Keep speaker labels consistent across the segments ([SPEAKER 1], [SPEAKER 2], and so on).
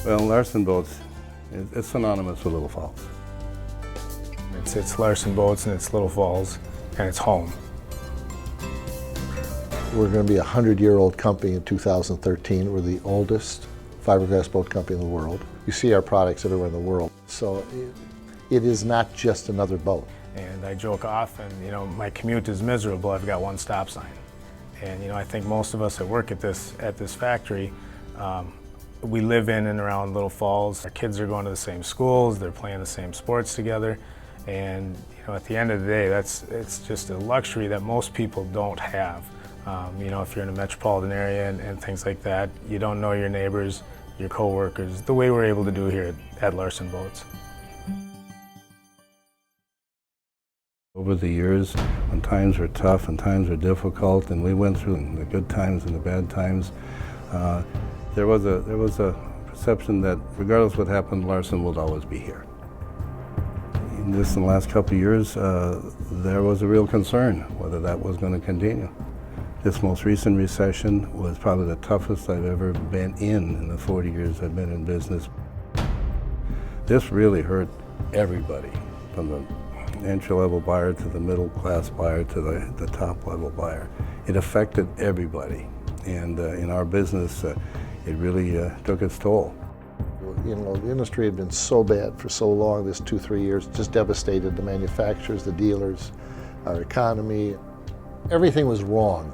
[SPEAKER 1] Well, Larson Boats, it's synonymous with Little Falls.
[SPEAKER 2] It's Larson Boats and it's Little Falls and it's home.
[SPEAKER 3] We're going to be a 100-year-old company in 2013. We're the oldest fiberglass boat company in the world. You see our products everywhere in the world. So it is not just another boat.
[SPEAKER 2] And I joke often, my commute is miserable. I've got one stop sign. And I think most of us that work at this factory, we live in and around Little Falls. Our kids are going to the same schools, they're playing the same sports together. And at the end of the day, it's just a luxury that most people don't have. If you're in a metropolitan area and things like that, you don't know your neighbors, your co-workers, the way we're able to do here at Larson Boats.
[SPEAKER 1] Over the years, when times were tough and times were difficult, and we went through the good times and the bad times, there was a perception that regardless of what happened, Larson would always be here. In the last couple of years, there was a real concern whether that was going to continue. This most recent recession was probably the toughest I've ever been in the 40 years I've been in business. This really hurt everybody, from the entry-level buyer to the middle-class buyer to the top-level buyer. It affected everybody, and in our business, it really took its toll.
[SPEAKER 3] The industry had been so bad for so long, this 2-3 years, just devastated the manufacturers, the dealers, our economy. Everything was wrong.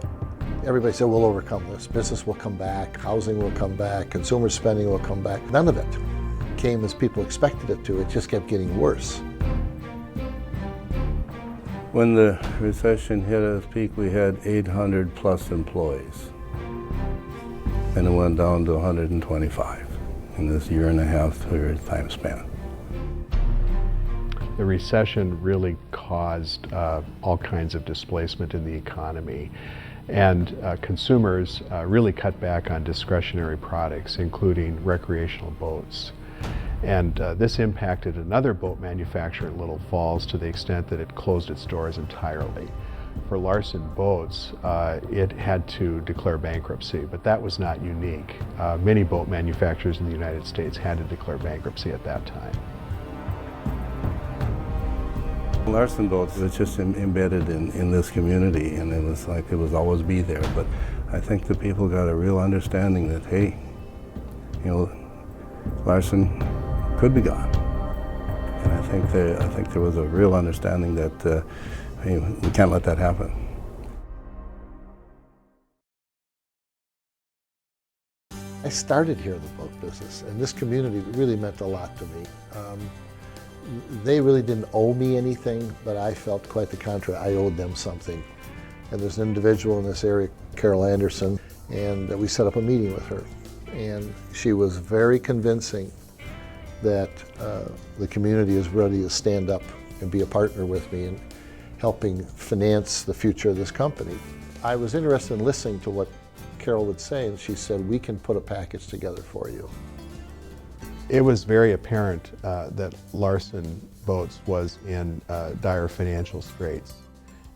[SPEAKER 3] Everybody said, we'll overcome this. Business will come back, housing will come back, consumer spending will come back. None of it came as people expected it to. It just kept getting worse.
[SPEAKER 1] When the recession hit its peak, we had 800 plus employees. And it went down to 125 in this 1.5 to 2 year time span.
[SPEAKER 4] The recession really caused all kinds of displacement in the economy. And consumers really cut back on discretionary products, including recreational boats. And this impacted another boat manufacturer in Little Falls to the extent that it closed its doors entirely. For Larson Boats, it had to declare bankruptcy, but that was not unique. Many boat manufacturers in the United States had to declare bankruptcy at that time.
[SPEAKER 1] Larson Boats was just embedded in this community, and it was like it was always be there. But I think the people got a real understanding that, hey, Larson could be gone. And I think there was a real understanding that hey, we can't let that happen.
[SPEAKER 3] I started here in the boat business, and this community really meant a lot to me. They really didn't owe me anything, but I felt quite the contrary. I owed them something. And there's an individual in this area, Carol Anderson, and we set up a meeting with her. And she was very convincing that the community is ready to stand up and be a partner with me in helping finance the future of this company. I was interested in listening to what Carol would say, and she said, we can put a package together for you.
[SPEAKER 4] It was very apparent that Larson Boats was in dire financial straits.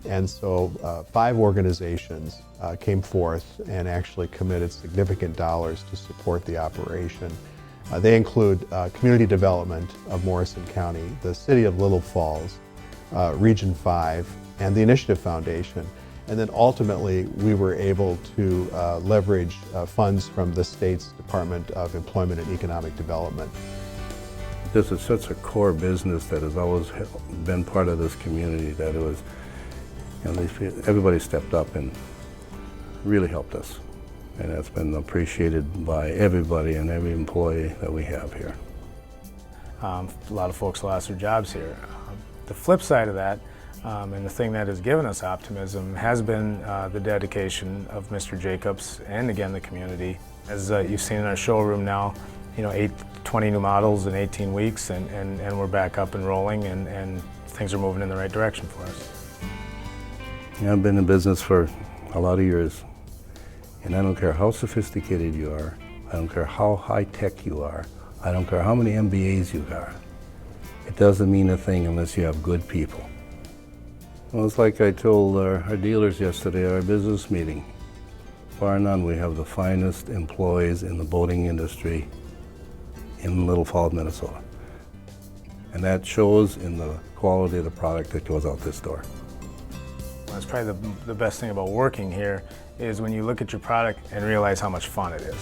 [SPEAKER 4] And so 5 organizations came forth and actually committed significant dollars to support the operation. They include Community Development of Morrison County, the City of Little Falls, Region 5, and the Initiative Foundation. And then ultimately, we were able to leverage funds from the state's Department of Employment and Economic Development.
[SPEAKER 1] This is such a core business that has always been part of this community that it was, everybody stepped up and really helped us. And that's been appreciated by everybody and every employee that we have here.
[SPEAKER 2] A lot of folks lost their jobs here. The flip side of that, and the thing that has given us optimism has been the dedication of Mr. Jacobs and again the community. As you've seen in our showroom now, 20 new models in 18 weeks and we're back up and rolling and things are moving in the right direction for us.
[SPEAKER 1] I've been in business for a lot of years, and I don't care how sophisticated you are, I don't care how high-tech you are, I don't care how many MBAs you got. It doesn't mean a thing unless you have good people. Well, it's like I told our dealers yesterday at our business meeting. Bar none, we have the finest employees in the boating industry in Little Falls, Minnesota. And that shows in the quality of the product that goes out this door.
[SPEAKER 2] That's probably the best thing about working here is when you look at your product and realize how much fun it is.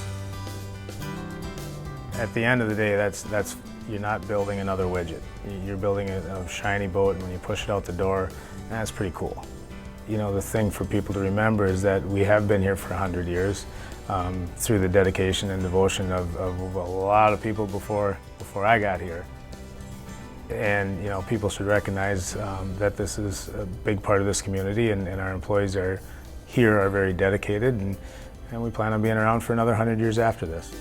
[SPEAKER 2] At the end of the day, you're not building another widget. You're building a shiny boat, and when you push it out the door, that's pretty cool. You know, the thing for people to remember is that we have been here for 100 years through the dedication and devotion of a lot of people before I got here. And you know, people should recognize that this is a big part of this community, and our employees are very dedicated, and we plan on being around for another 100 years after this.